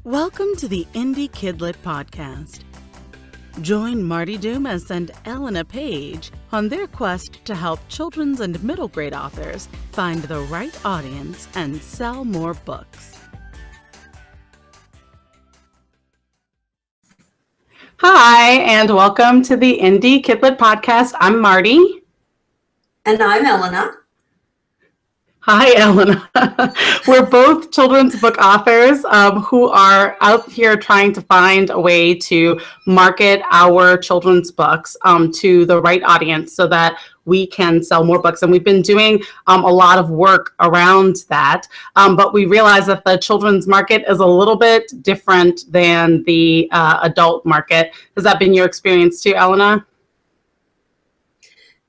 Welcome to the Indie KidLit Podcast. Join Marti, Dumas, and Elena, Paige on their quest to help children's and middle grade authors find the right audience and sell more books. Hi, and welcome to the Indie KidLit Podcast. I'm Marti. And I'm Elena. Hi, Elena. We're both children's book authors who are out here trying to find a way to market our children's books to the right audience so that we can sell more books. And we've been doing a lot of work around that, but we realize that the children's market is a little bit different than the adult market. Has that been your experience too, Elena?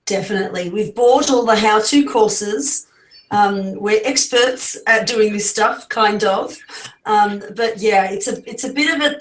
Definitely. We've bought all the how-to courses. We're experts at doing this stuff, kind of. But yeah, it's a bit of a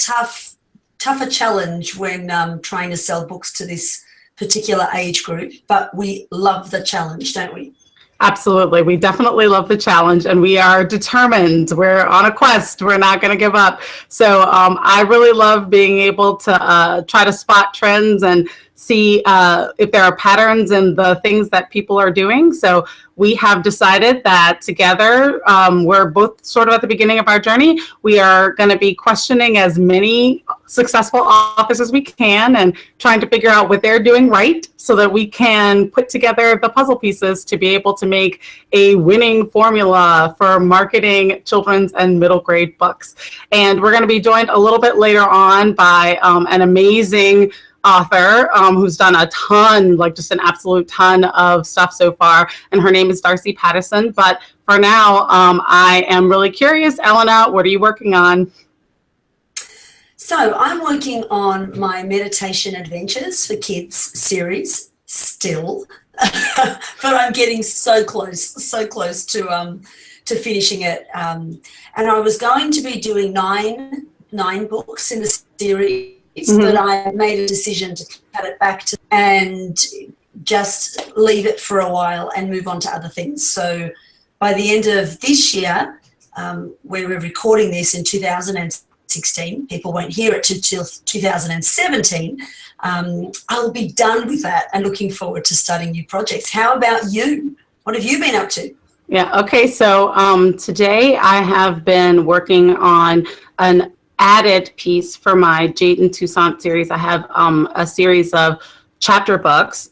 tougher challenge when trying to sell books to this particular age group. But we love the challenge, don't we? Absolutely. We definitely love the challenge, and we are determined. We're on a quest. We're not going to give up. So I really love being able to try to spot trends and see if there are patterns in the things that people are doing. So we have decided that together, we're both sort of at the beginning of our journey. We are going to be questioning as many successful authors as we can and trying to figure out what they're doing right so that we can put together the puzzle pieces to be able to make a winning formula for marketing children's and middle grade books. And we're going to be joined a little bit later on by an amazing author who's done a ton, like just an absolute ton of stuff so far. And her name is Darcy Pattison. But for now, I am really curious. Elena, what are you working on? So I'm working on my Meditation Adventures for Kids series still, but I'm getting so close to finishing it. And I was going to be doing nine books in the series. Mm-hmm. But I made a decision to cut it back and just leave it for a while and move on to other things. So by the end of this year, where we're recording this in 2016, people won't hear it till 2017, I'll be done with that and looking forward to starting new projects. How about you? What have you been up to? Yeah, okay, so today I have been working on an added piece for my Jade and Toussaint series. I have a series of chapter books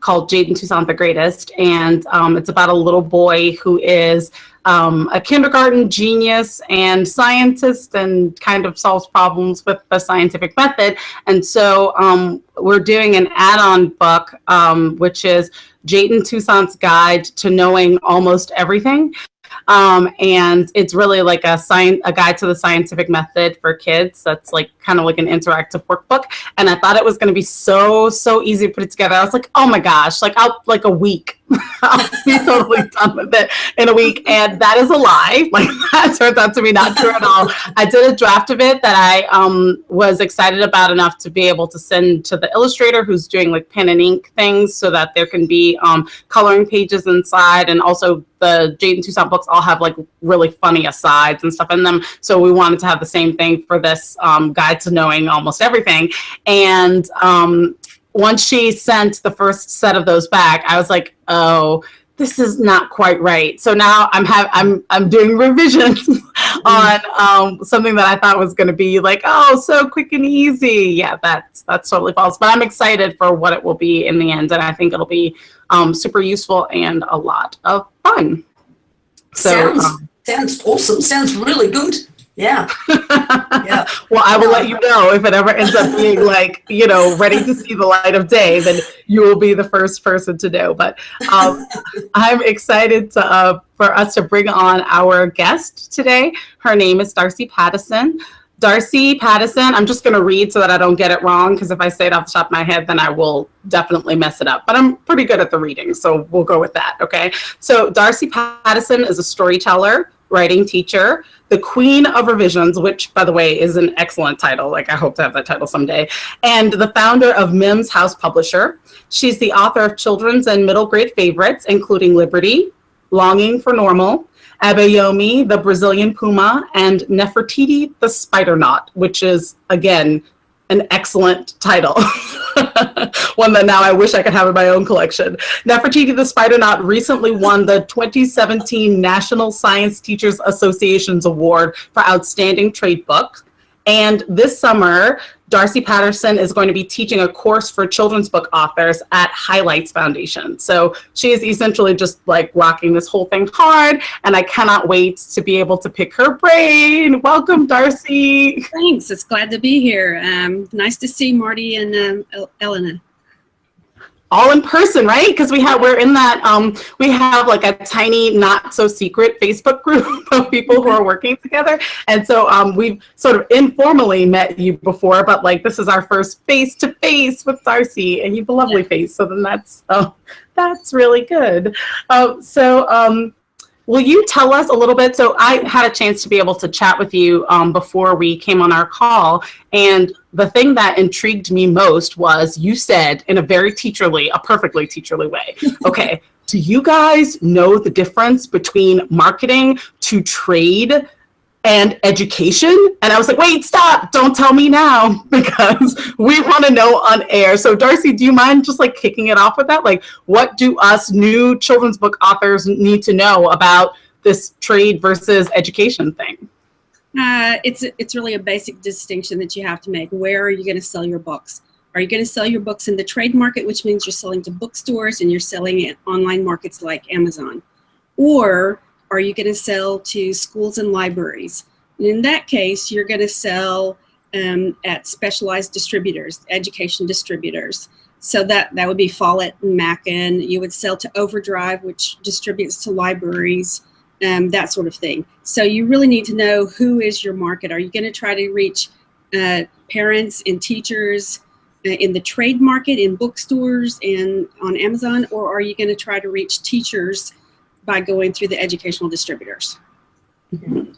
called Jade and Toussaint the Greatest, and it's about a little boy who is a kindergarten genius and scientist and kind of solves problems with the scientific method. And so we're doing an add-on book, which is Jade and Toussaint's Guide to Knowing Almost Everything. And it's really like a guide to the scientific method for kids. That's like kind of like an interactive workbook. And I thought it was going to be so easy to put it together. I was like, oh my gosh, like a week. I'll be totally done with it in a week. And that is a lie. Like that turns out to be not true at all. I did a draft of it that I was excited about enough to be able to send to the illustrator who's doing like pen and ink things so that there can be coloring pages inside. And also the Jade and Toussaint books all have like really funny asides and stuff in them. So we wanted to have the same thing for this guide to knowing almost everything. And once she sent the first set of those back, I was like, oh, this is not quite right. So now I'm doing revisions on something that I thought was going to be like, oh, so quick and easy. Yeah, that's totally false. But I'm excited for what it will be in the end, and I think it'll be super useful and a lot of fun. So sounds awesome. Sounds really good. Yeah. Yeah. Well, I will let you know if it ever ends up being like, ready to see the light of day, then you will be the first person to know. But I'm excited for us to bring on our guest today. Her name is Darcy Pattison. Darcy Pattison, I'm just going to read so that I don't get it wrong, because if I say it off the top of my head, then I will definitely mess it up. But I'm pretty good at the reading, so we'll go with that, okay? So Darcy Pattison is a storyteller, writing teacher, the queen of revisions, which, by the way, is an excellent title. Like, I hope to have that title someday. And the founder of Mims House Publisher. She's the author of children's and middle grade favorites, including Liberty, Longing for Normal, Abayomi, the Brazilian puma, and Nefertiti, the spider knot, which is, again, an excellent title. One that now I wish I could have in my own collection. Nefertiti the Spider Knot recently won the 2017 National Science Teachers Association's Award for Outstanding Trade Book. And this summer, Darcy Pattison is going to be teaching a course for children's book authors at Highlights Foundation. So she is essentially just like rocking this whole thing hard, and I cannot wait to be able to pick her brain. Welcome, Darcy. Thanks. It's glad to be here. Nice to see Marti and Elena. All in person, right? Because we're in that, we have like a tiny, not so secret Facebook group of people who are working together. And so we've sort of informally met you before, but like this is our first face-to-face with Darcy, and you have a lovely face. So then that's really good. Will you tell us a little bit? So I had a chance to be able to chat with you before we came on our call. And the thing that intrigued me most was you said in a perfectly teacherly way, okay, do you guys know the difference between marketing to trade and education? And I was like, wait, stop, don't tell me now, because we want to know on air. So Darcy, do you mind just like kicking it off with that? Like, what do us new children's book authors need to know about this trade versus education thing? It's really a basic distinction that you have to make. Where are you going to sell your books? Are you going to sell your books in the trade market, which means you're selling to bookstores and you're selling at online markets like Amazon? Or are you going to sell to schools and libraries? And in that case, you're going to sell at specialized distributors, education distributors. So that would be Follett and Mackin. You would sell to Overdrive, which distributes to libraries, that sort of thing. So you really need to know who is your market. Are you going to try to reach parents and teachers in the trade market, in bookstores and on Amazon? Or are you going to try to reach teachers by going through the educational distributors? Mm-hmm.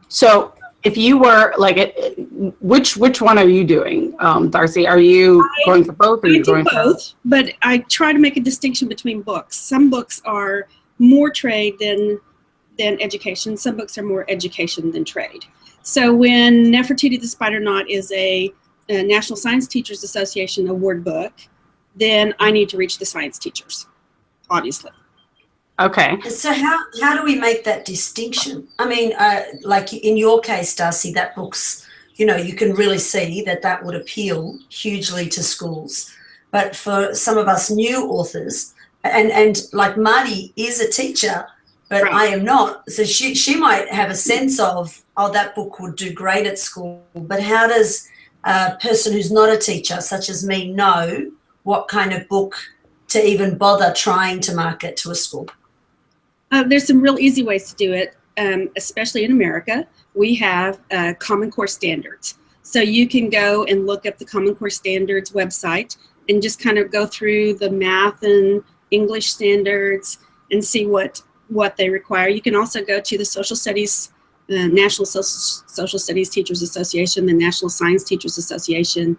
So if you were like, which one are you doing, Darcy? Are you going for both? I do both, but I try to make a distinction between books. Some books are more trade than education. Some books are more education than trade. So when Nefertiti the Spider Knot is a National Science Teachers Association award book, then I need to reach the science teachers, obviously. Okay. So how do we make that distinction? I mean, like in your case, Darcy, that book's, you can really see that would appeal hugely to schools. But for some of us new authors, and like Marti is a teacher, but right. I am not. So she might have a sense of, that book would do great at school. But how does a person who's not a teacher, such as me, know what kind of book to even bother trying to market to a school? There's some real easy ways to do it, especially in America. We have Common Core Standards. So you can go and look up the Common Core Standards website and just kind of go through the math and English standards and see what they require. You can also go to the Social Studies, National Social Studies Teachers Association, the National Science Teachers Association,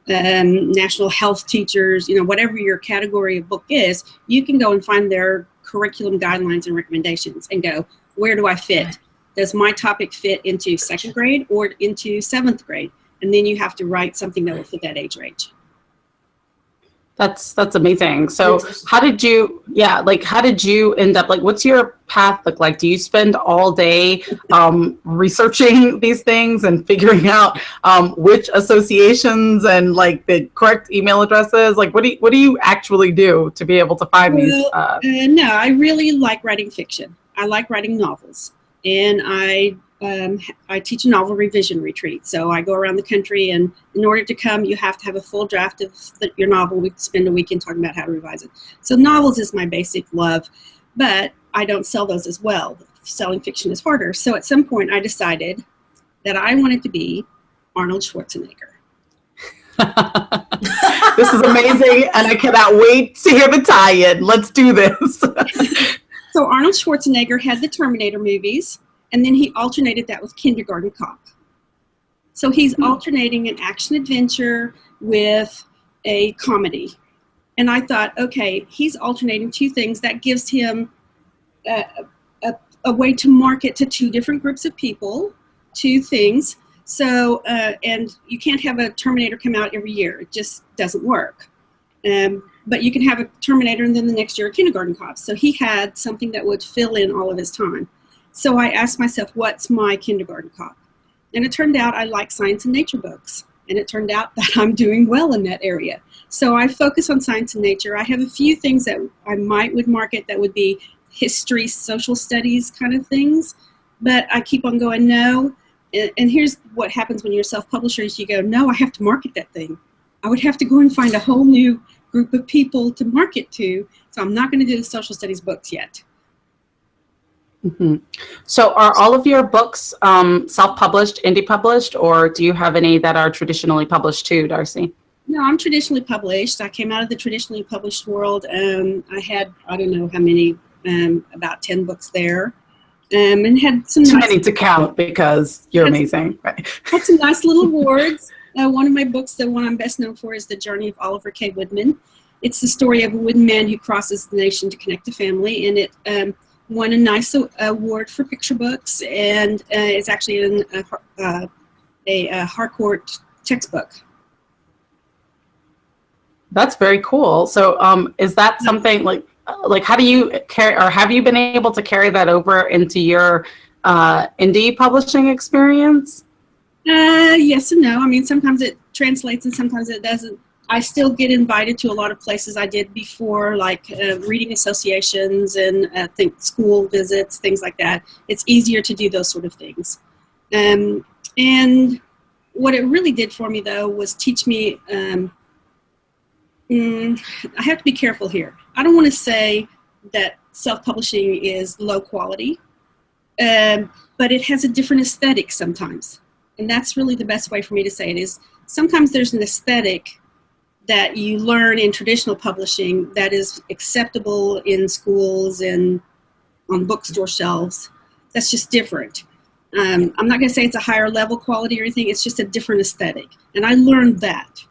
National Health Teachers, whatever your category of book is, you can go and find their curriculum guidelines and recommendations and go, where do I fit? Does my topic fit into 2nd grade or into 7th grade? And then you have to write something that will fit that age range. That's amazing. So how did you end up, what's your path look like? Do you spend all day researching these things and figuring out which associations and the correct email addresses? What do you actually do to be able to find these? No, I really like writing fiction. I like writing novels, and I teach a novel revision retreat. So I go around the country, and in order to come, you have to have a full draft of your novel. We spend a weekend talking about how to revise it. So novels is my basic love, but I don't sell those as well. Selling fiction is harder. So at some point, I decided that I wanted to be Arnold Schwarzenegger. This is amazing, and I cannot wait to hear the tie-in. Let's do this. So Arnold Schwarzenegger had the Terminator movies, and then he alternated that with Kindergarten Cop. So he's alternating an action adventure with a comedy. And I thought, okay, he's alternating two things. That gives him a a way to market to two different groups of people, two things. So, and you can't have a Terminator come out every year. It just doesn't work. But you can have a Terminator and then the next year a kindergarten cop. So he had something that would fill in all of his time. So I asked myself, what's my kindergarten cop? And it turned out I like science and nature books. And it turned out that I'm doing well in that area. So I focus on science and nature. I have a few things that I would market that would be history, social studies kind of things. But I keep on going, no. And here's what happens when you're a self-publisher is you go, no, I have to market that thing. I would have to go and find a whole new group of people to market to. So I'm not going to do the social studies books yet. Mm-hmm. So are all of your books self-published, indie published, or do you have any that are traditionally published too, Darcy? No, I'm traditionally published. I came out of the traditionally published world. I had, I don't know how many, about 10 books there. And had some too nice, many to count because you're amazing. Right. Had some nice little awards. One of my books, the one I'm best known for, is The Journey of Oliver K. Woodman. It's the story of a woodman who crosses the nation to connect a family, and it won a nice award for picture books, and it's actually in a Harcourt textbook. That's very cool. So is that something like how do you carry, or have you been able to carry that over into your indie publishing experience? Yes and no. I mean, sometimes it translates and sometimes it doesn't. I still get invited to a lot of places I did before, like reading associations and I think school visits, things like that. It's easier to do those sort of things. And what it really did for me, though, was teach me, I have to be careful here. I don't want to say that self-publishing is low quality, but it has a different aesthetic sometimes. And that's really the best way for me to say it is sometimes there's an aesthetic that you learn in traditional publishing that is acceptable in schools and on bookstore shelves. That's just different. I'm not going to say it's a higher level quality or anything. It's just a different aesthetic. And I learned that.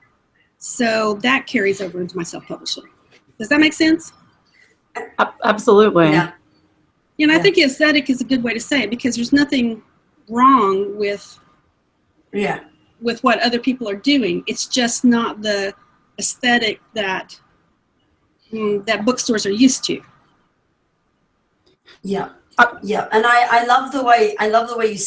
So that carries over into my self-publishing. Does that make sense? Absolutely. Yeah. And I think aesthetic is a good way to say it because there's nothing wrong with what other people are doing. It's just not the aesthetic that that bookstores are used to. Yeah. Yeah. And I love the way you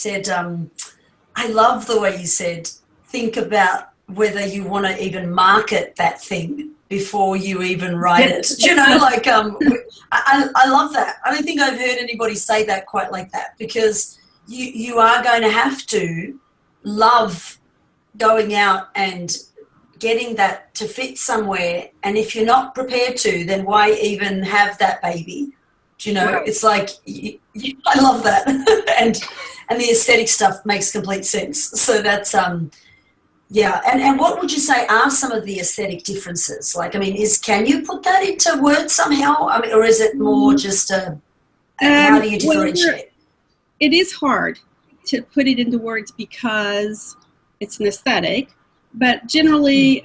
said think about whether you want to even market that thing before you even write it. You know, like I love that. I don't think I've heard anybody say that quite like that, because you are going to have to love going out and getting that to fit somewhere. And if you're not prepared to, then why even have that baby? Do you know? Right. It's like, I love that. and the aesthetic stuff makes complete sense. So that's, yeah. And what would you say are some of the aesthetic differences? Like, I mean, can you put that into words somehow? I mean, or is it more just how do you differentiate? It is hard to put it into words because it's an aesthetic, but generally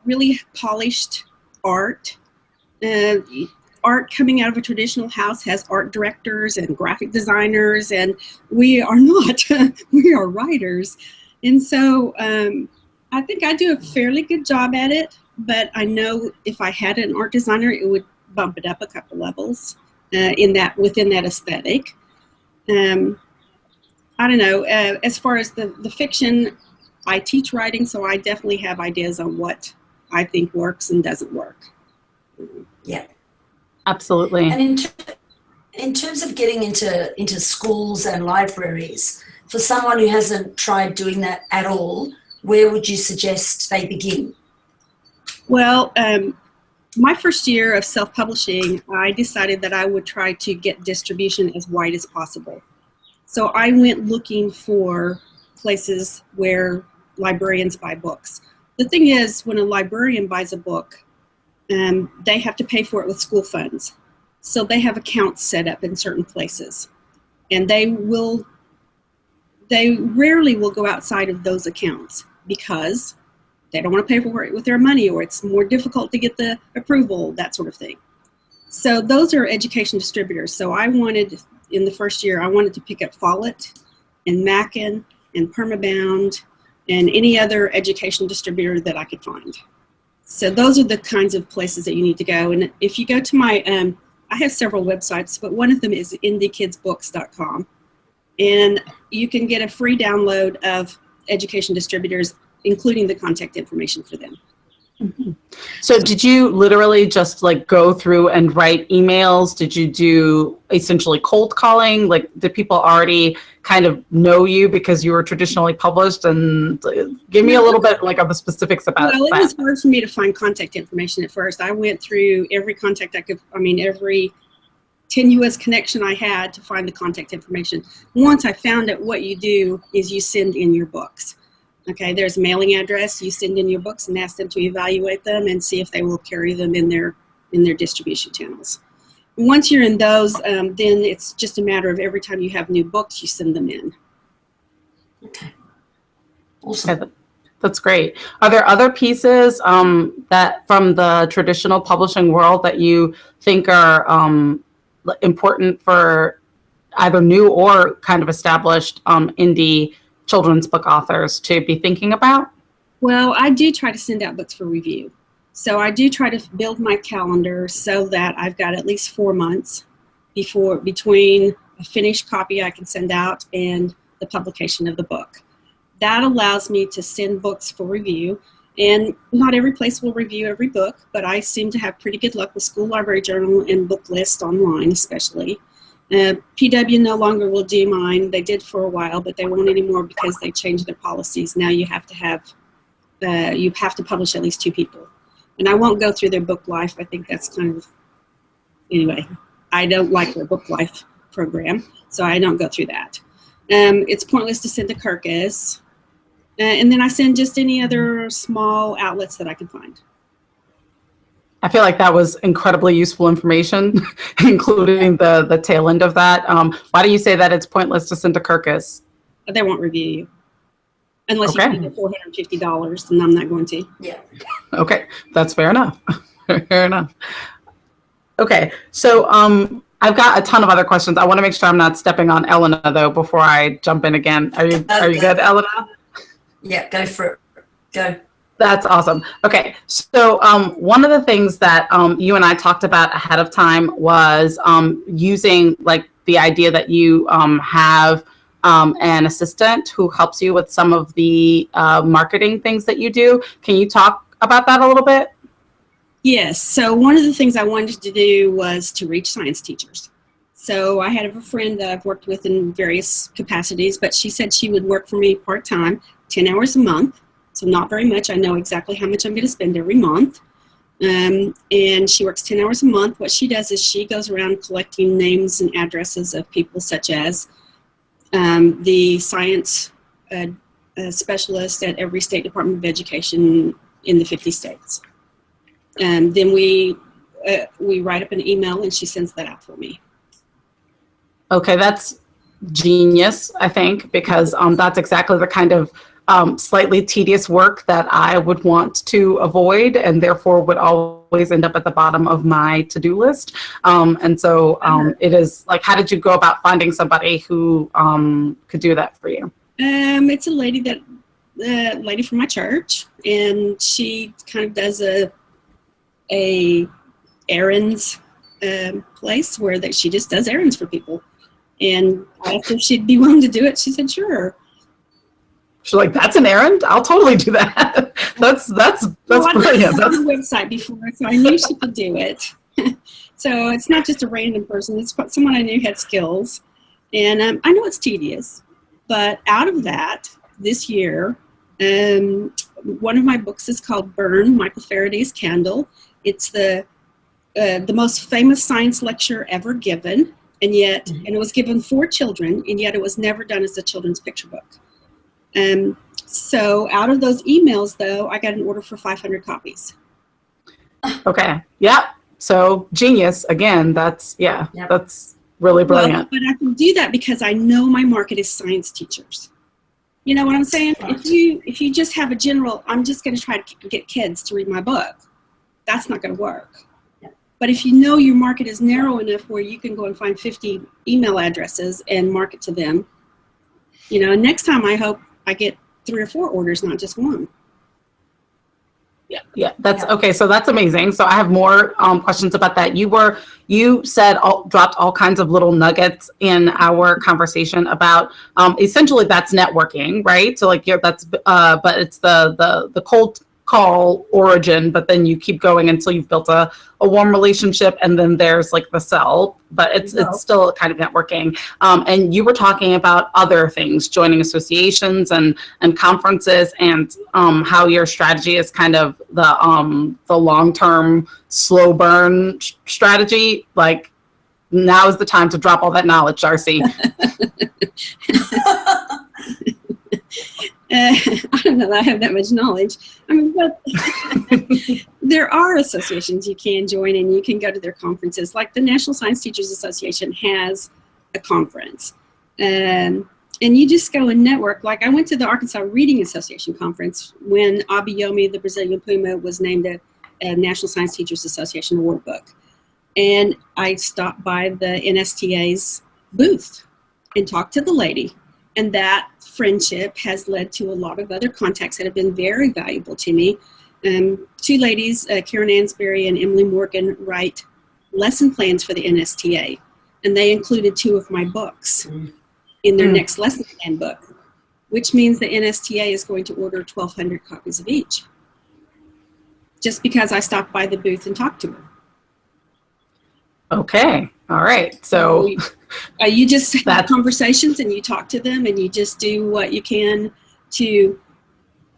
really polished art. Art coming out of a traditional house has art directors and graphic designers, and we are not. We are writers. And so I think I do a fairly good job at it, but I know if I had an art designer, it would bump it up a couple levels within that aesthetic. I don't know. As far as the fiction, I teach writing, so I definitely have ideas on what I think works and doesn't work. Yeah. Absolutely. And in terms of getting into schools and libraries, for someone who hasn't tried doing that at all, where would you suggest they begin? Well, my first year of self-publishing, I decided that I would try to get distribution as wide as possible. So I went looking for places where librarians buy books. The thing is, when a librarian buys a book, they have to pay for it with school funds. So they have accounts set up in certain places. And they rarely will go outside of those accounts because they don't want to pay for it with their money, or it's more difficult to get the approval, that sort of thing. So those are education distributors. So I wanted in the first year, I wanted to pick up Follett and Mackin and Permabound and any other educational distributor that I could find. So those are the kinds of places that you need to go. And if you go to my, I have several websites, but one of them is indiekidsbooks.com. And you can get a free download of education distributors, including the contact information for them. Mm-hmm. So did you literally just like go through and write emails? Did you do essentially cold calling? Like, did people already kind of know you because you were traditionally published? And give me a little bit like of the specifics about that. Well, it was hard for me to find contact information at first. I went through every contact I could, every tenuous connection I had to find the contact information. Once I found out, what you do is you send in your books. Okay, there's a mailing address. You send in your books and ask them to evaluate them and see if they will carry them in their distribution channels. Once you're in those, then it's just a matter of every time you have new books, you send them in. Okay. Awesome. Okay, that's great. Are there other pieces that from the traditional publishing world that you think are important for either new or kind of established indie children's book authors to be thinking about? Well, I do try to send out books for review. So I do try to build my calendar so that I've got at least 4 months between a finished copy I can send out and the publication of the book. That allows me to send books for review. And not every place will review every book, but I seem to have pretty good luck with School Library Journal and Book List online especially. PW no longer will do mine. They did for a while, but they won't anymore because they changed their policies. Now you have to publish at least 2 people. And I won't go through their book life. I think that's kind of, anyway, I don't like their book life program, so I don't go through that. It's pointless to send to Kirkus. And then I send just any other small outlets that I can find. I feel like that was incredibly useful information, including the tail end of that. Why do you say that it's pointless to send to Kirkus? They won't review you. Unless you pay the $450, then I'm not going to. Yeah. Okay, that's fair enough. Fair enough. Okay, so I've got a ton of other questions. I want to make sure I'm not stepping on Elena, though, before I jump in again. Are you good, Elena? Yeah, go for it. Go. That's awesome. Okay, so one of the things that you and I talked about ahead of time was using like the idea that you have an assistant who helps you with some of the marketing things that you do. Can you talk about that a little bit? Yes. So one of the things I wanted to do was to reach science teachers. So I had a friend that I've worked with in various capacities, but she said she would work for me part-time, 10 hours a month. So not very much. I know exactly how much I'm going to spend every month. And she works 10 hours a month. What she does is she goes around collecting names and addresses of people such as the science specialist at every state department of education in the 50 states. And then we write up an email and she sends that out for me. Okay, that's genius, I think, because that's exactly the kind of slightly tedious work that I would want to avoid and therefore would always end up at the bottom of my to-do list. And so it is like, how did you go about finding somebody who could do that for you? It's a lady from my church, and she kind of does a errands place where that she just does errands for people. And I asked if she'd be willing to do it. She said, sure. She's like, that's an errand? I'll totally do that. That's brilliant. I was on the website before, so I knew she could do it. So it's not just a random person. It's someone I knew had skills. And I know it's tedious. But out of that, this year, one of my books is called Burn, Michael Faraday's Candle. It's the most famous science lecture ever given. And yet, and it was given for children, and yet it was never done as a children's picture book. So out of those emails, though, I got an order for 500 copies. Okay. Yeah. So genius. Again, that's really brilliant. Well, but I can do that because I know my market is science teachers. You know what I'm saying? Right. If you just have a general, I'm just going to try to get kids to read my book, that's not going to work. Yeah. But if you know your market is narrow enough where you can go and find 50 email addresses and market to them, next time I hope I get 3 or 4 orders, not just one. Yeah, that's okay. So that's amazing. So I have more questions about that. You said dropped all kinds of little nuggets in our conversation about essentially that's networking, right? So like but it's the cold call origin, but then you keep going until you've built a warm relationship, and then there's like the sell, but it's still kind of networking. And you were talking about other things, joining associations and conferences, and how your strategy is kind of the long-term slow burn strategy. Like, now is the time to drop all that knowledge, Darcy. I don't know that I have that much knowledge. I mean, but there are associations you can join, and you can go to their conferences. Like the National Science Teachers Association has a conference, and you just go and network. Like I went to the Arkansas Reading Association conference when Abiyomi, the Brazilian Puma, was named a National Science Teachers Association award book. And I stopped by the NSTA's booth and talked to the lady. And that friendship has led to a lot of other contacts that have been very valuable to me. 2 ladies, Karen Ansberry and Emily Morgan, write lesson plans for the NSTA. And they included 2 of my books in their next lesson plan book, which means the NSTA is going to order 1,200 copies of each. Just because I stopped by the booth and talked to her. Okay. All right. So you just have conversations and you talk to them, and you just do what you can to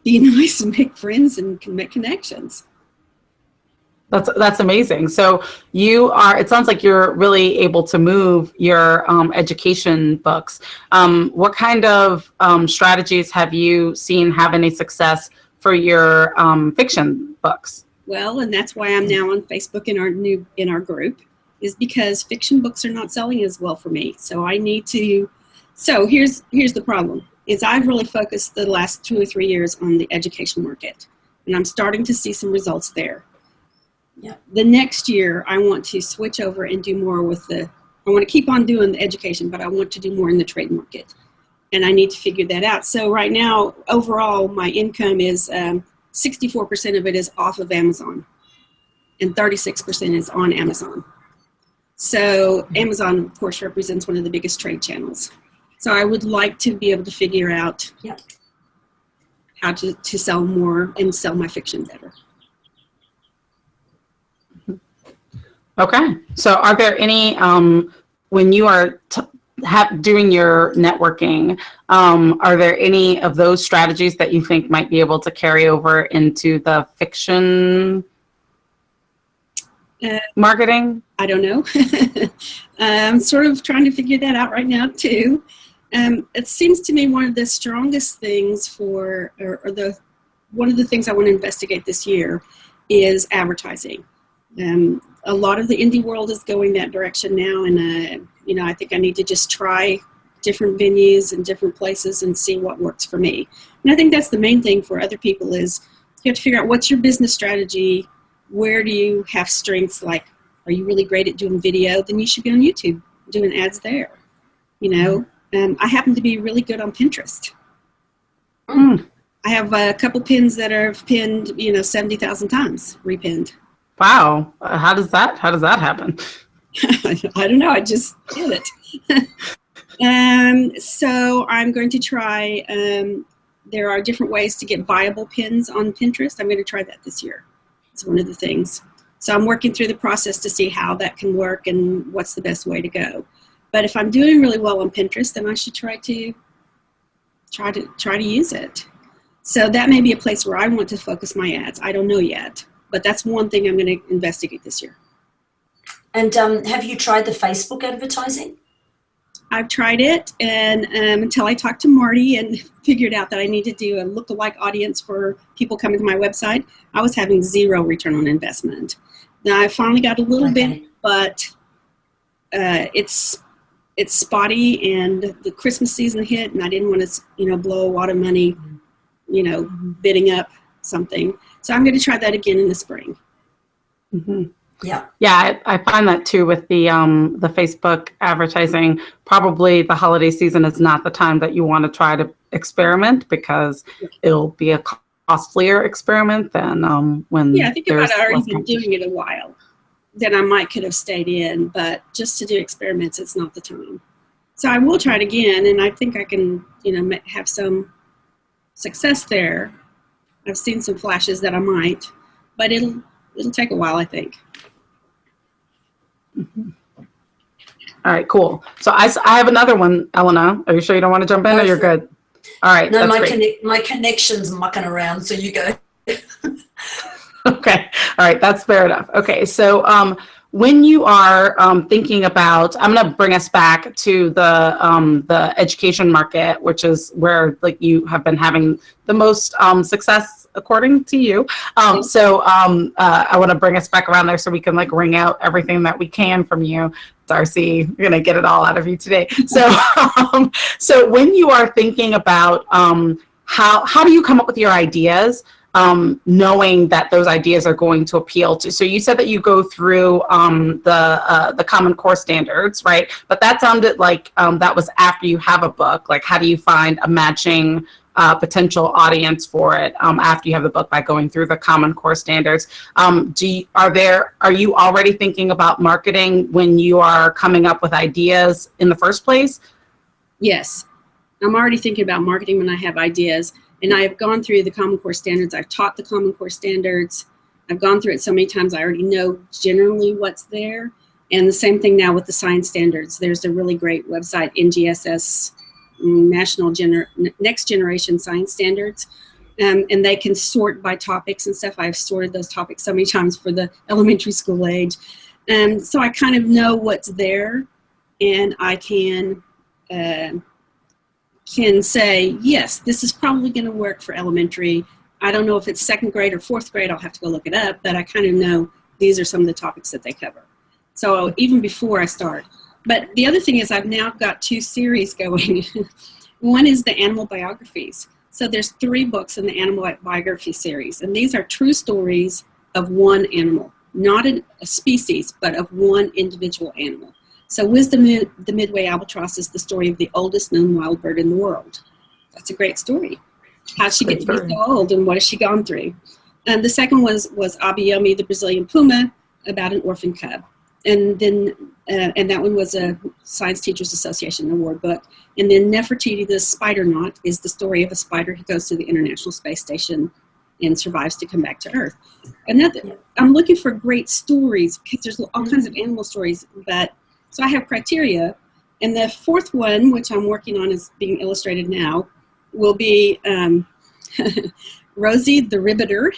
be nice and make friends and make connections. That's amazing. So it sounds like you're really able to move your education books. What kind of strategies have you seen have any success for your fiction books? Well, and that's why I'm now on Facebook in our group. Is because fiction books are not selling as well for me. So I need to, here's the problem, is I've really focused the last 2 or 3 years on the education market, and I'm starting to see some results there. Yeah. The next year I want to switch over and do more I want to keep on doing the education, but I want to do more in the trade market, and I need to figure that out. So right now, overall, my income is 64% of it is off of Amazon, and 36% is on Amazon. So Amazon, of course, represents one of the biggest trade channels. So I would like to be able to figure out how to sell more and sell my fiction better. Okay. So are there any, when you are doing your networking, are there any of those strategies that you think might be able to carry over into the fiction marketing? I don't know. I'm sort of trying to figure that out right now too. It seems to me one of the strongest things one of the things I want to investigate this year is advertising. A lot of the indie world is going that direction now, and I think I need to just try different venues and different places and see what works for me. And I think that's the main thing for other people is you have to figure out what's your business strategy. Where do you have strengths? Like, are you really great at doing video? Then you should be on YouTube doing ads there. I happen to be really good on Pinterest. I have a couple pins that are pinned, 70,000 times, repinned. Wow. How does that happen? I don't know. I just did it. So I'm going to try, there are different ways to get viable pins on Pinterest. I'm going to try that this year. It's one of the things. So I'm working through the process to see how that can work and what's the best way to go. But if I'm doing really well on Pinterest, then I should try to use it. So that may be a place where I want to focus my ads. I don't know yet, but that's one thing I'm going to investigate this year. And have you tried the Facebook advertising? I've tried it, and until I talked to Marti and figured out that I need to do a lookalike audience for people coming to my website, I was having 0 return on investment. Now I finally got a little bit, but it's spotty, and the Christmas season hit, and I didn't want to blow a lot of money, bidding up something. So I'm going to try that again in the spring. Mm-hmm. Yeah. Yeah, I find that too with the Facebook advertising. Probably the holiday season is not the time that you want to try to experiment, because it'll be a costlier experiment than when Yeah, I think if there's I'd already less been competition. doing it a while, then I could have stayed in. But just to do experiments, it's not the time. So I will try it again, and I think I can, have some success there. I've seen some flashes that I might, but it'll take a while, I think. All right, cool. So I have another one, Elena. Are you sure you don't want to jump in, or you're good? All right. No, that's my connection's mucking around, so you go. Okay. All right. That's fair enough. Okay. So when you are thinking about, I'm going to bring us back to the education market, which is where like you have been having the most success, according to you. So I want to bring us back around there so we can like wring out everything that we can from you. Darcy, we're going to get it all out of you today. So, so when you are thinking about how do you come up with your ideas? Knowing that those ideas are going to appeal to. So you said that you go through the Common Core standards, right? But that sounded like that was after you have a book. Like, how do you find a matching potential audience for it after you have the book by going through the Common Core standards? Are you already thinking about marketing when you are coming up with ideas in the first place? Yes, I'm already thinking about marketing when I have ideas. And I have gone through the Common Core standards. I've taught the Common Core standards. I've gone through it so many times I already know generally what's there. And the same thing now with the science standards. There's a really great website, NGSS, Next Generation Science Standards. And they can sort by topics and stuff. I've sorted those topics so many times for the elementary school age. So I kind of know what's there, and I can say, yes, this is probably going to work for elementary. I don't know if it's second grade or fourth grade. I'll have to go look it up, but I kind of know these are some of the topics that they cover. So even before I start. But the other thing is I've now got 2 series going. One is the animal biographies. So there's 3 books in the animal biography series, and these are true stories of one animal, not a species, but of one individual animal. So Wisdom the Midway Albatross is the story of the oldest known wild bird in the world. That's a great story. How did she get to be so old, and what has she gone through? And the second was Abayomi, the Brazilian puma, about an orphan cub. And then and that one was a Science Teachers Association award book. And then Nefertiti, the spider knot, is the story of a spider who goes to the International Space Station and survives to come back to Earth. And I'm looking for great stories, because there's all kinds of animal stories, so I have criteria. And the 4th one, which I'm working on, is being illustrated now, will be Rosie the Ribbiter,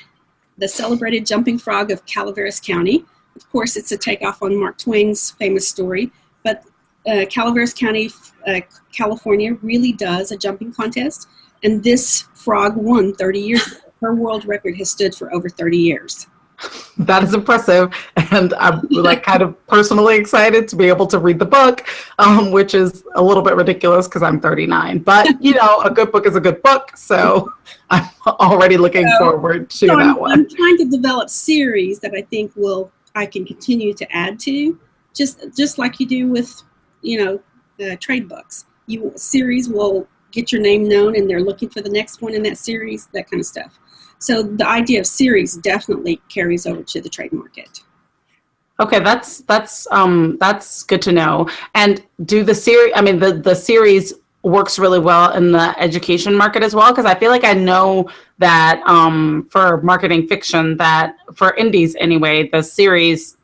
the celebrated jumping frog of Calaveras County. Of course, it's a takeoff on Mark Twain's famous story, but Calaveras County, California really does a jumping contest, and this frog won 30 years ago. Her world record has stood for over 30 years. That is impressive, and I'm like kind of personally excited to be able to read the book, which is a little bit ridiculous because I'm 39. But a good book is a good book, so I'm already looking forward to that one. I'm trying to develop series that I think I can continue to add to, just like you do with trade books. Series will get your name known, and they're looking for the next one in that series, that kind of stuff. So the idea of series definitely carries over to the trade market. Okay, that's good to know. And do the series? I mean, the series works really well in the education market as well, because I feel like I know that for marketing fiction, that for indies anyway, the series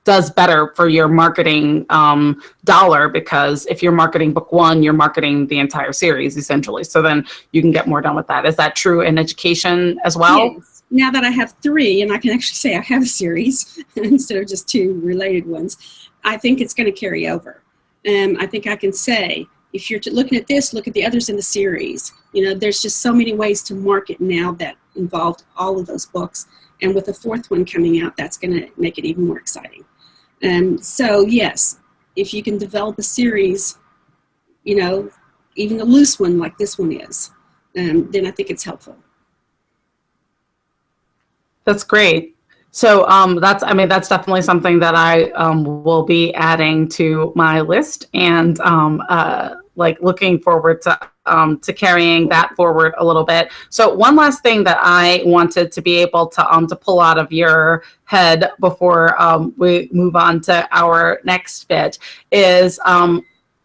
does better for your marketing dollar, because if you're marketing book 1, you're marketing the entire series essentially. So then you can get more done with that. Is that true in education as well? Yes. Now that I have 3, and I can actually say I have a series instead of just 2 related ones, I think it's going to carry over. I think I can say, if you're looking at this, look at the others in the series. There's just so many ways to market now that involved all of those books. And with the 4th one coming out, that's going to make it even more exciting. So yes, if you can develop a series, even a loose one like this one is, then I think it's helpful. That's great. So that's definitely something that I will be adding to my list, and like looking forward to carrying that forward a little bit. So one last thing that I wanted to be able to pull out of your head before we move on to our next bit is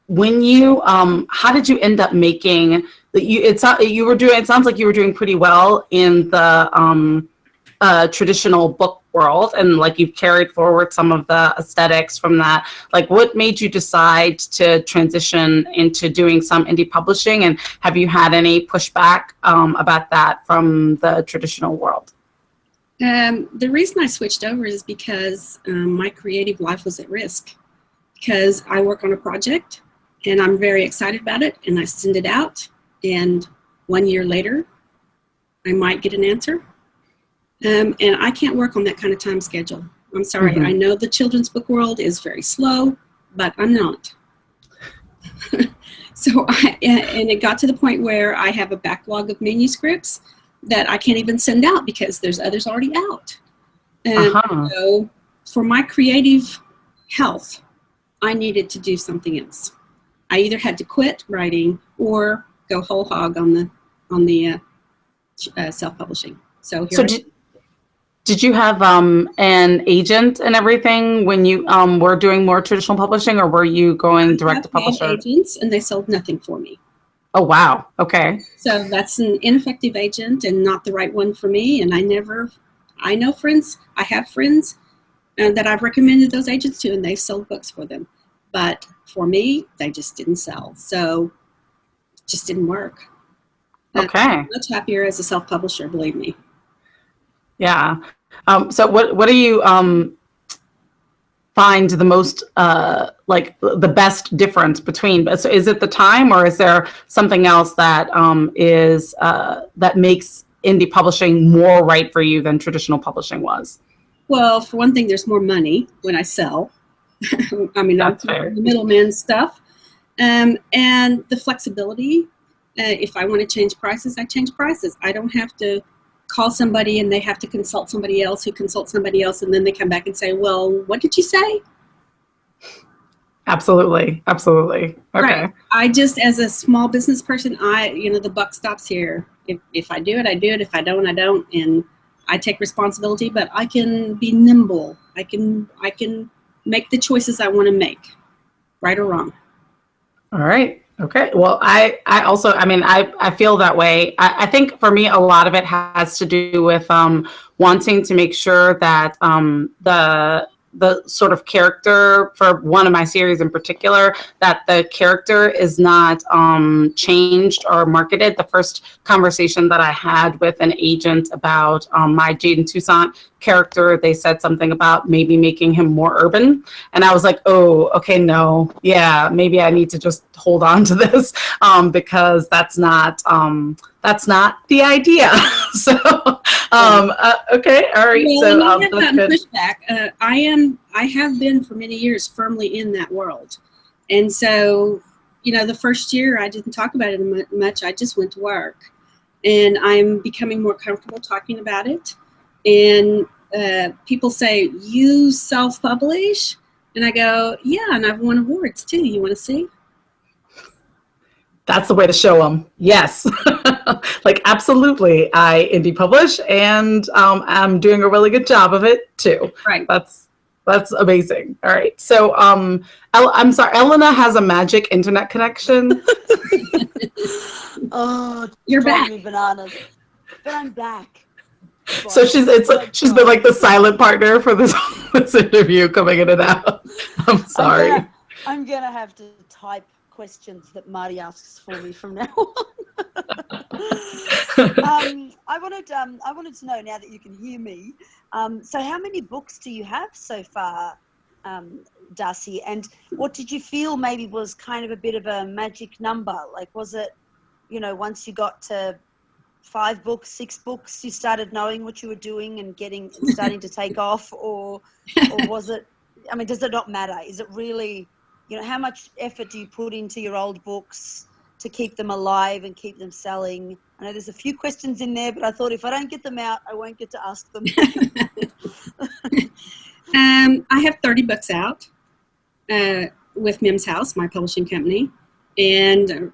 when you how did you end up making it sounds like you were doing pretty well in the traditional book world, and like you've carried forward some of the aesthetics from that. Like, what made you decide to transition into doing some indie publishing, and have you had any pushback about that from the traditional world? The reason I switched over is because my creative life was at risk, because I work on a project and I'm very excited about it, and I send it out, and 1 year later I might get an answer. And I can't work on that kind of time schedule. I'm sorry. Mm-hmm. I know the children's book world is very slow, but I'm not. And it got to the point where I have a backlog of manuscripts that I can't even send out because there's others already out. And so for my creative health, I needed to do something else. I either had to quit writing or go whole hog on the self-publishing. So did you have an agent and everything when you were doing more traditional publishing, or were you going direct to publisher? Agents, and they sold nothing for me. Oh, wow. Okay. So that's an ineffective agent and not the right one for me. And I have friends that I've recommended those agents to, and they've sold books for them. But for me, they just didn't sell. So it just didn't work. Okay. I'm much happier as a self-publisher, believe me. Yeah. So what do you find the most like the best difference between? So is it the time, or is there something else that that makes indie publishing more right for you than traditional publishing was? Well, for one thing, there's more money when I sell. I mean, that's the middleman stuff, and the flexibility. If I want to change prices, I change prices. I don't have to call somebody and they have to consult somebody else who consults somebody else, and then they come back and say, well, what did you say? Absolutely. Okay. Right. I just, as a small business person, the buck stops here. If I do it, I do it. If I don't, I don't. And I take responsibility, but I can be nimble. I can make the choices I want to make, right or wrong. All right. Okay. Well, I also, I feel that way. I think for me, a lot of it has to do with wanting to make sure that the sort of character for one of my series in particular, that the character is not changed or marketed. The first conversation that I had with an agent about my Jaden Toussaint character, they said something about maybe making him more urban. And I was like, oh, okay, no. Yeah, maybe I need to just hold on to this because that's not the idea. So, okay, all right. Well, so I have gotten pushback. I have been for many years firmly in that world. And so, the first year I didn't talk about it much. I just went to work. And I'm becoming more comfortable talking about it. And people say, you self-publish? And I go, yeah, and I've won awards too. You want to see? That's the way to show them. Yes. Like, absolutely. I indie publish, and I'm doing a really good job of it too. Right. That's amazing. All right. So I'm sorry, Elena has a magic internet connection. Oh, you're back. Me bananas. But I'm back. So she's been like the silent partner for this interview, coming in and out. I'm sorry. I'm gonna have to type questions that Marti asks for me from now on. I wanted to know, now that you can hear me, so how many books do you have so far, Darcy? And what did you feel maybe was kind of a bit of a magic number? Like, was it, once you got to 5 books, 6 books, you started knowing what you were doing and starting to take off, or was it, does it not matter? Is it really, how much effort do you put into your old books? to keep them alive and keep them selling? I know there's a few questions in there, but I thought if I don't get them out, I won't get to ask them. I have 30 books out with Mims House, my publishing company, and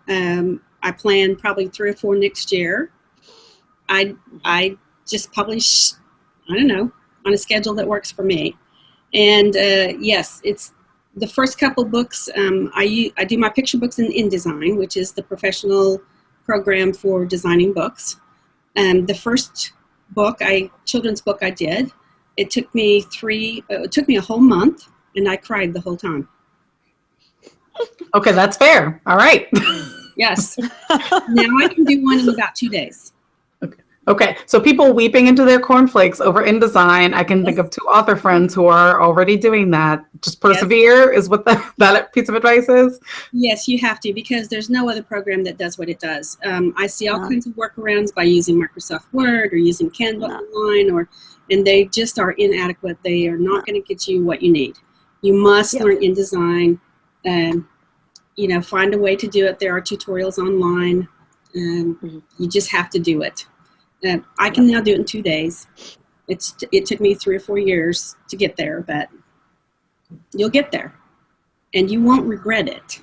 I plan probably 3 or 4 next year. I just publish, I don't know, on a schedule that works for me. And yes, it's the first couple books. I do my picture books in InDesign, which is the professional program for designing books. The first book, children's book I did, it took me a whole month, and I cried the whole time. Okay, that's fair. All right. Yes. Now I can do one in about 2 days. Okay, so people weeping into their cornflakes over InDesign. I can think of 2 author friends who are already doing that. Just persevere is what that piece of advice is. Yes, you have to, because there's no other program that does what it does. I see all kinds of workarounds by using Microsoft Word or using Canva online, and they just are inadequate. They are not going to get you what you need. You must learn InDesign, and find a way to do it. There are tutorials online, and you just have to do it. I can now do it in 2 days. It took me 3 or 4 years to get there, but you'll get there, and you won't regret it.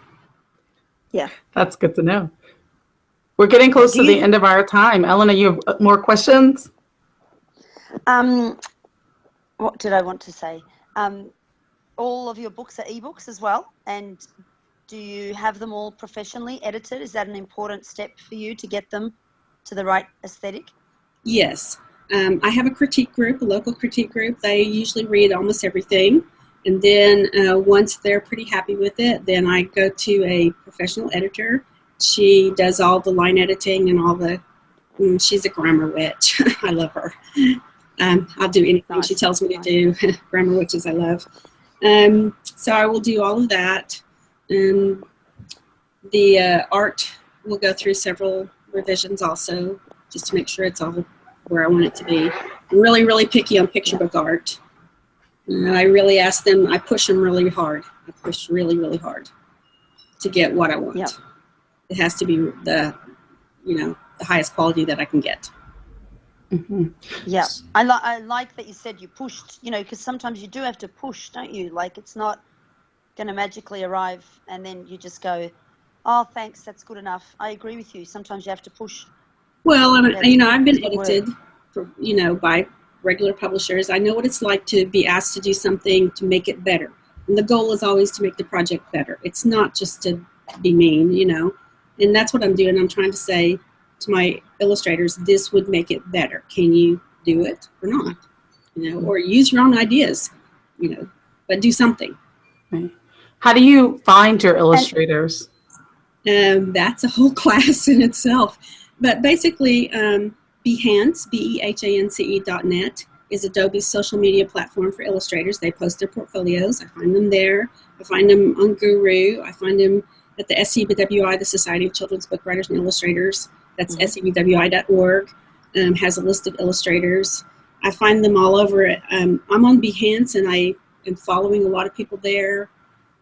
Yeah, that's good to know. We're getting close to the end of our time. Elena, you have more questions? What did I want to say? All of your books are ebooks as well, and do you have them all professionally edited? Is that an important step for you to get them to the right aesthetic? Yes. I have a critique group, a local critique group. They usually read almost everything. And then once they're pretty happy with it, then I go to a professional editor. She does all the line editing and all the, she's a grammar witch. I love her. I'll do anything she tells me to do. Grammar witches I love. So I will do all of that. And the art will go through several revisions also, just to make sure it's all where I want it to be. I'm really, really picky on picture book art. I really ask them, I push them really hard. I push really, really hard to get what I want. Yep. It has to be the highest quality that I can get. Mm-hmm. Yeah, I like that you said you pushed, because sometimes you do have to push, don't you? Like, it's not going to magically arrive and then you just go, oh, thanks, that's good enough. I agree with you. Sometimes you have to push. Well, I've been edited by regular publishers. I know what it's like to be asked to do something to make it better. And the goal is always to make the project better. It's not just to be mean, And that's what I'm doing. I'm trying to say to my illustrators, this would make it better. Can you do it or not? Or use your own ideas, but do something. Right. How do you find your illustrators? That's a whole class in itself. But basically, Behance, BEHANCE.net, is Adobe's social media platform for illustrators. They post their portfolios. I find them there. I find them on Guru. I find them at the SCBWI, the Society of Children's Book Writers and Illustrators. That's scbwi.org. Has a list of illustrators. I find them all over. I'm on Behance, and I am following a lot of people there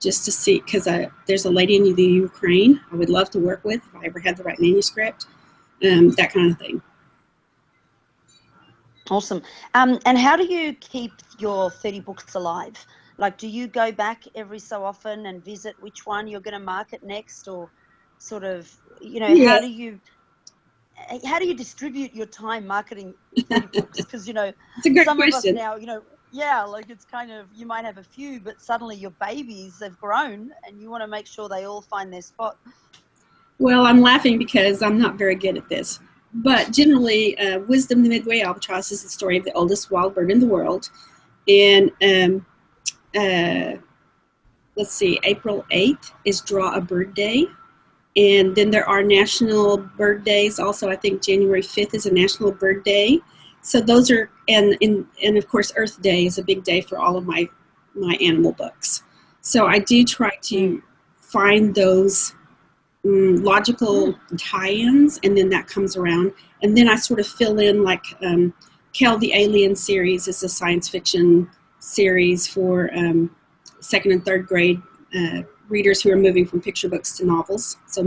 just to see, because there's a lady in the Ukraine I would love to work with if I ever had the right manuscript. That kind of thing. Awesome. And how do you keep your 30 books alive? Like, do you go back every so often and visit which one you're going to market next, or sort of, how do you distribute your time marketing 30 books? Because, it's a great some question. of us now, like, it's kind of, you might have a few, but suddenly your babies have grown and you want to make sure they all find their spot. Well, I'm laughing because I'm not very good at this. But generally, Wisdom the Midway Albatross is the story of the oldest wild bird in the world. And let's see, April 8th is Draw a Bird Day. And then there are national bird days. Also, I think January 5th is a national bird day. So those are, and of course, Earth Day is a big day for all of my animal books. So I do try to find those logical tie-ins, and then that comes around. And then I sort of fill in, like Kel the Alien series is a science fiction series for second and third grade readers who are moving from picture books to novels. So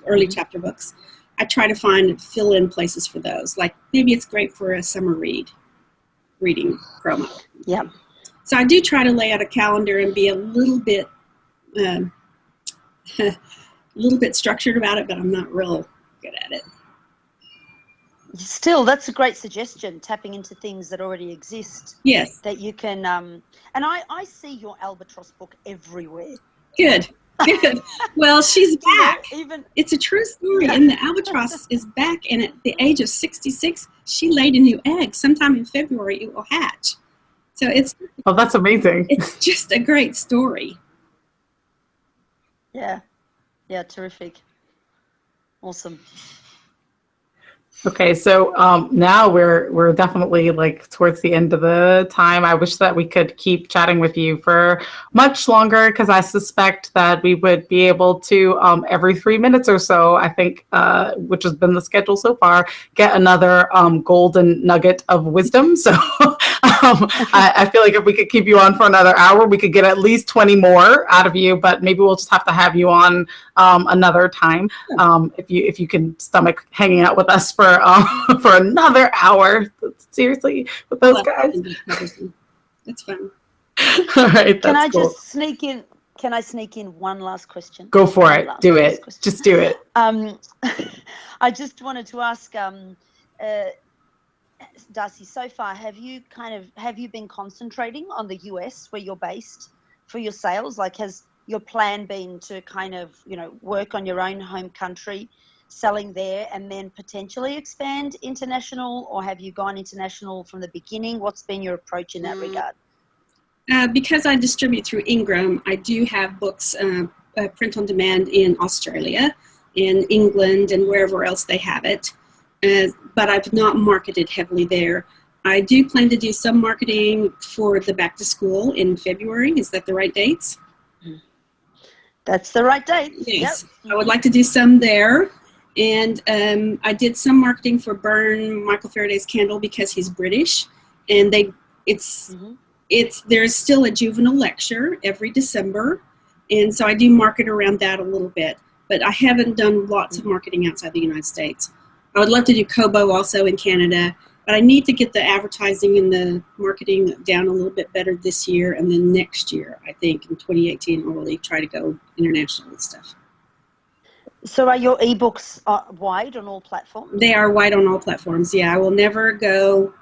early chapter books, I try to fill in places for those. Like maybe it's great for a summer reading promo. Yeah. So I do try to lay out a calendar and be a little bit structured about it, but I'm not real good at it. Still, that's a great suggestion, tapping into things that already exist. Yes. That you can, and I see your albatross book everywhere. Good. Well, she's back. Even it's a true story, and the albatross is back, and at the age of 66, she laid a new egg. Sometime in February, it will hatch. So Oh, that's amazing. It's just a great story. Yeah, terrific. Awesome. Okay, so now we're definitely like towards the end of the time. I wish that we could keep chatting with you for much longer, because I suspect that we would be able to every 3 minutes or so, I think, which has been the schedule so far, get another golden nugget of wisdom. So I feel like if we could keep you on for another hour, we could get at least 20 more out of you, but maybe we'll just have to have you on another time if you can stomach hanging out with us for another hour. Seriously, with those guys. It's fun. All right. Can I cool. just sneak in? Can I sneak in one last question? Go for it. Do it. Just do it. I just wanted to ask, Darcy, so far, have you been concentrating on the US where you're based for your sales? Like, has your plan been to kind of, work on your own home country, selling there, and then potentially expand international, or have you gone international from the beginning? What's been your approach in that regard? Because I distribute through Ingram, I do have books print on demand in Australia, in England, and wherever else they have it. But I've not marketed heavily there. I do plan to do some marketing for the back to school in February. Is that the right dates? That's the right date. Yes. Yep. I would like to do some there. And I did some marketing for Burn Michael Faraday's candle because he's British, and there's still a juvenile lecture every December, and so I do market around that a little bit. But I haven't done lots of marketing outside the United States. I would love to do Kobo also in Canada, but I need to get the advertising and the marketing down a little bit better this year, and then next year, I think in 2018, I'll really try to go international with stuff. So are your ebooks wide on all platforms? They are wide on all platforms. Yeah, I will never go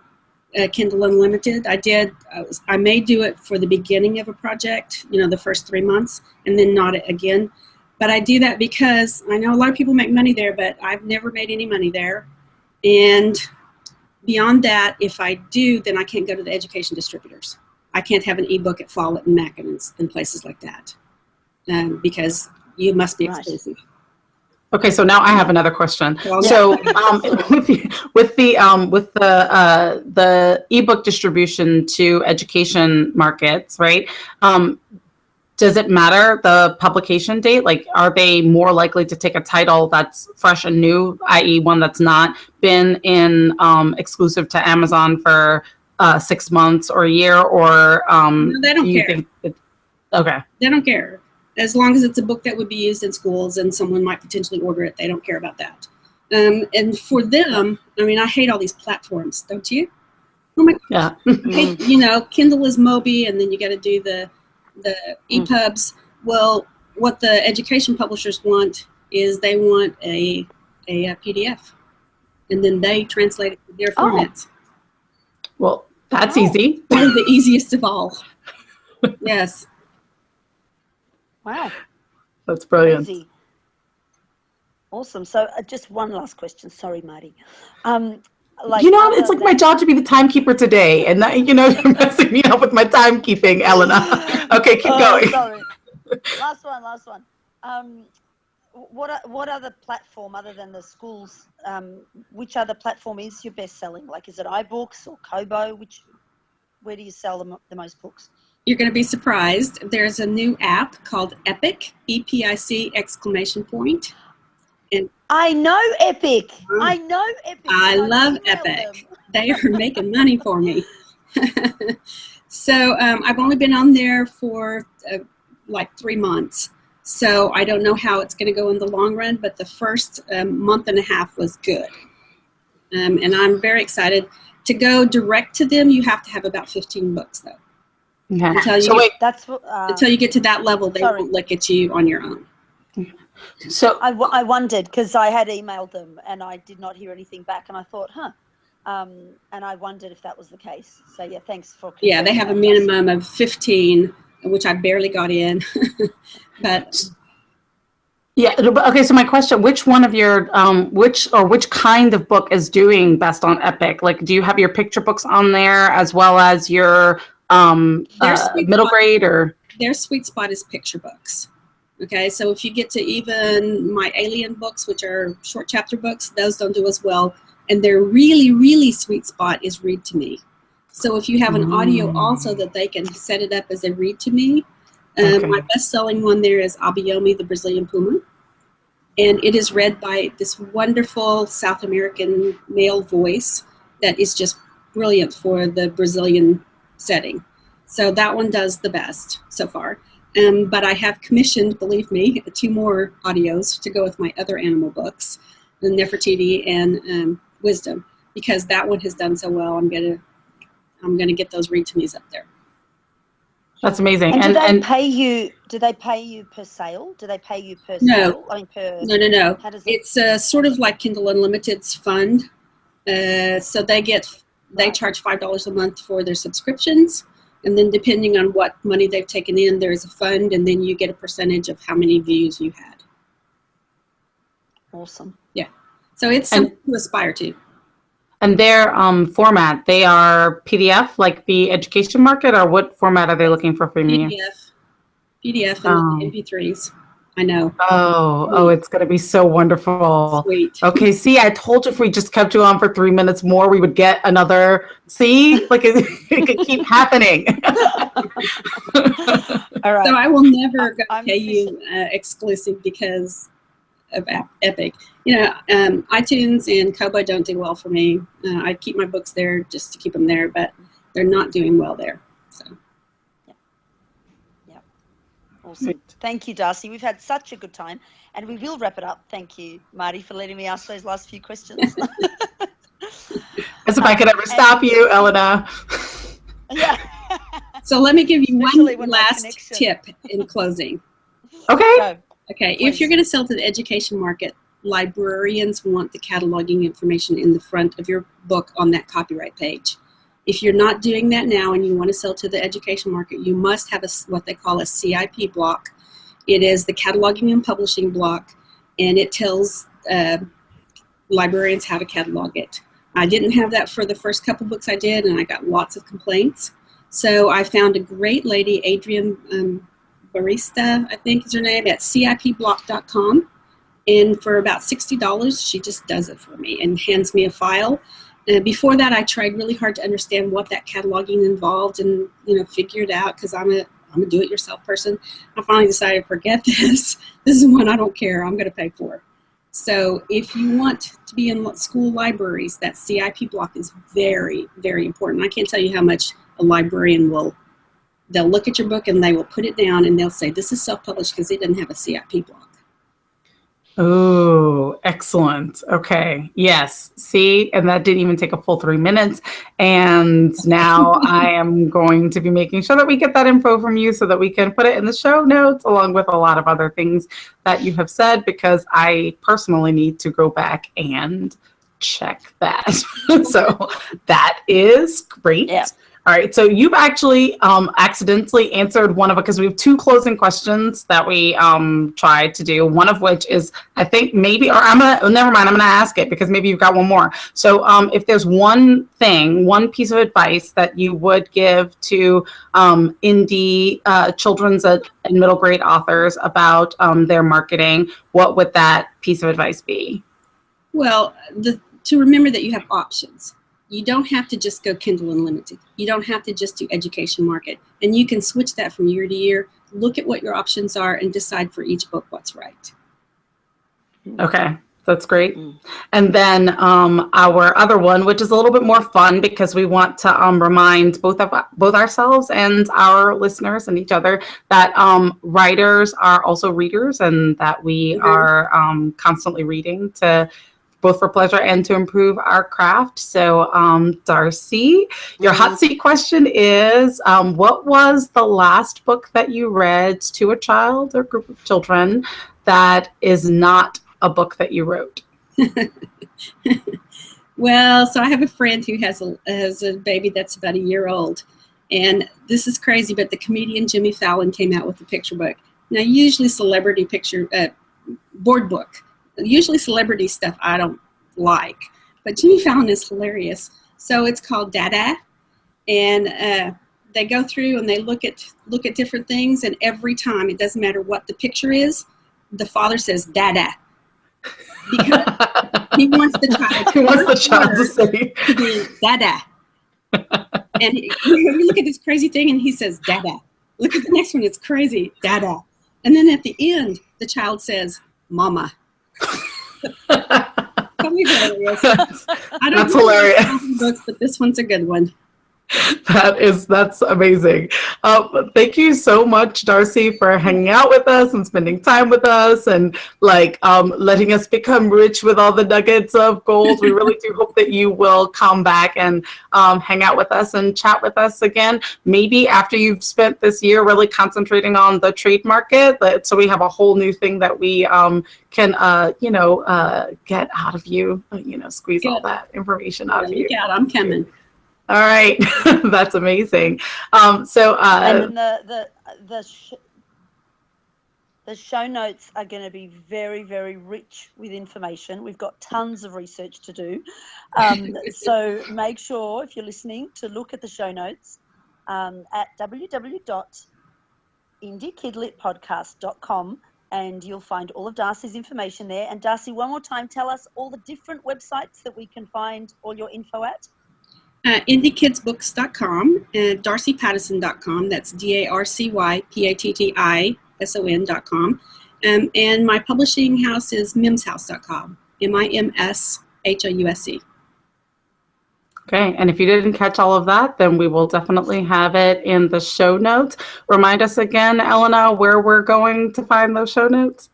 Kindle Unlimited. I may do it for the beginning of a project, the first 3 months, and then not again. But I do that because I know a lot of people make money there, but I've never made any money there. And beyond that, if I do, then I can't go to the education distributors. I can't have an ebook at Follett and Mackin and places like that because you must be exclusive. Okay, so now I have another question. Well, so with the ebook distribution to education markets, right? Does it matter the publication date? Like, are they more likely to take a title that's fresh and new, i.e. one that's not been in exclusive to Amazon for 6 months or a year, or they don't care. Okay. They don't care. As long as it's a book that would be used in schools and someone might potentially order it, they don't care about that. And for them, I hate all these platforms, don't you? Oh my gosh. Yeah. Kindle is Mobi, and then you got to do the EPUBs. Well, what the education publishers want is they want a PDF, and then they translate it to their formats. Well, that's easy. One of the easiest of all. Yes. Wow. That's brilliant. Crazy. Awesome. So just one last question. Sorry, Marti. It's like my job to be the timekeeper today, and that, you're messing me up with my timekeeping, Elena. Okay, keep going. Sorry. Last one. What other platform other than the schools? Which other platform is your best selling? Like, is it iBooks or Kobo? Where do you sell the most books? You're going to be surprised. There's a new app called Epic, EPIC exclamation point. And I know Epic. I love Epic. They are making money for me. So I've only been on there for 3 months. So I don't know how it's going to go in the long run, but the first month and a half was good. And I'm very excited. To go direct to them, you have to have about 15 books, though. Okay. Until you get to that level, they won't look at you on your own. So I wondered, because I had emailed them and I did not hear anything back, and I thought, and I wondered if that was the case. So yeah, thanks for. Yeah, they have a minimum of 15, which I barely got in, but. Yeah. Okay. So my question: which one of your which kind of book is doing best on Epic? Like, do you have your picture books on there as well as your middle grade, or their sweet spot is picture books? Okay. So if you get to even my Alien books, which are short chapter books, those don't do as well. And their really, really sweet spot is read to me. So if you have an audio also that they can set it up as a read to me. My best-selling one there is Abayomi, the Brazilian Puma. And it is read by this wonderful South American male voice that is just brilliant for the Brazilian setting. So that one does the best so far. But I have commissioned, believe me, 2 more audios to go with my other animal books, the Nefertiti and Wisdom, because that one has done so well. I'm gonna get those read to me's up there. That's amazing. And do they pay you? Do they pay you per sale? Do they pay you per sale? I mean, No. How does it's sort of like Kindle Unlimited's fund. So they charge $5 a month for their subscriptions, and then depending on what money they've taken in, there's a fund, and then you get a percentage of how many views you had. Awesome. Yeah. So it's something to aspire to. And their format, they are PDF, like the education market, or what format are they looking for from you? PDF and MP3s. I know. Oh, it's going to be so wonderful. Sweet. Okay, see, I told you if we just kept you on for 3 minutes more, we would get another, like it could keep happening. All right. So I will never pay you exclusive because of Epic. iTunes and Kobo don't do well for me. I keep my books there just to keep them there, but they're not doing well there. So. Yeah. Awesome. Thank you, Darcy. We've had such a good time, and we will wrap it up. Thank you, Marti, for letting me ask those last few questions. As if I could ever stop you, Elena. Yeah. So let me give you one last tip in closing. Okay. Go. Okay, Please. If you're going to sell to the education market, librarians want the cataloging information in the front of your book on that copyright page. If you're not doing that now and you want to sell to the education market, you must have what they call a CIP block. It is the cataloging and publishing block, and it tells librarians how to catalog it. I didn't have that for the first couple books I did, and I got lots of complaints. So I found a great lady, Adrienne Barista, I think is her name, at cipblock.com. And for about $60, she just does it for me and hands me a file. And before that, I tried really hard to understand what that cataloging involved and, figure it out because I'm a do-it-yourself person. I finally decided, forget this. This is one I don't care. I'm going to pay for. So if you want to be in school libraries, that CIP block is very, very important. I can't tell you how much a librarian they'll look at your book and they will put it down and they'll say, this is self-published because it doesn't have a CIP block. Oh, excellent. Okay. Yes. See, and that didn't even take a full 3 minutes. And now I am going to be making sure that we get that info from you so that we can put it in the show notes along with a lot of other things that you have said, because I personally need to go back and check that. So that is great. Yeah. All right, so you've actually accidentally answered one of it, because we have 2 closing questions that we tried to do. One of which is, I think maybe, or never mind, I'm gonna ask it because maybe you've got one more. So if there's one piece of advice that you would give to indie children's and middle grade authors about their marketing, what would that piece of advice be? Well, to remember that you have options. You don't have to just go Kindle Unlimited. You don't have to just do education market. And you can switch that from year to year. Look at what your options are and decide for each book what's right. Okay. That's great. And then our other one, which is a little bit more fun because we want to remind both ourselves and our listeners and each other that writers are also readers, and that we are constantly reading to both for pleasure and to improve our craft. So Darcy, your hot seat question is, what was the last book that you read to a child or group of children that is not a book that you wrote? Well, so I have a friend who has a baby that's about a year old, and this is crazy, but the comedian Jimmy Fallon came out with a picture book. Now, usually celebrity board book, usually celebrity stuff I don't like, but Jimmy Fallon is hilarious. So it's called Dada, and they go through and they look at different things, and every time, it doesn't matter what the picture is, the father says Dada. Because he wants the child to say to be Dada. And you look at this crazy thing and he says Dada. Look at the next one, it's crazy, Dada. And then at the end, the child says Mama. Hilarious. That's hilarious. Books, but this one's a good one. That's amazing. Thank you so much, Darcy, for hanging out with us and spending time with us and letting us become rich with all the nuggets of gold. We really do hope that you will come back and hang out with us and chat with us again, maybe after you've spent this year really concentrating on the trade market, so we have a whole new thing that we can get out of you, squeeze all that information out of you. Look out, I'm coming. All right, that's amazing. And the show notes are going to be very, very rich with information. We've got tons of research to do, so make sure, if you're listening, to look at the show notes at www.indiekidlitpodcast.com, and you'll find all of Darcy's information there. And Darcy, one more time, tell us all the different websites that we can find all your info at. IndieKidsBooks.com and DarcyPattison.com. That's DarcyPattison.com. And my publishing house is MimsHouse.com. MIMSHOUSE. Okay, and if you didn't catch all of that, then we will definitely have it in the show notes. Remind us again, Elena, where we're going to find those show notes.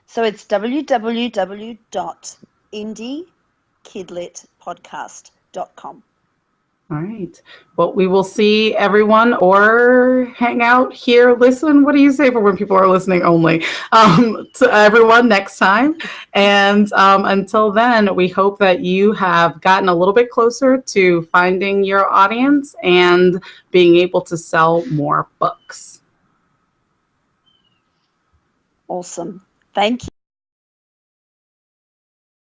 So it's www.indiekidlitpodcast.com. All right. Well, we will see everyone or hang out here. Listen, what do you say for when people are listening only? To everyone next time. And until then, we hope that you have gotten a little bit closer to finding your audience and being able to sell more books. Awesome. Thank you.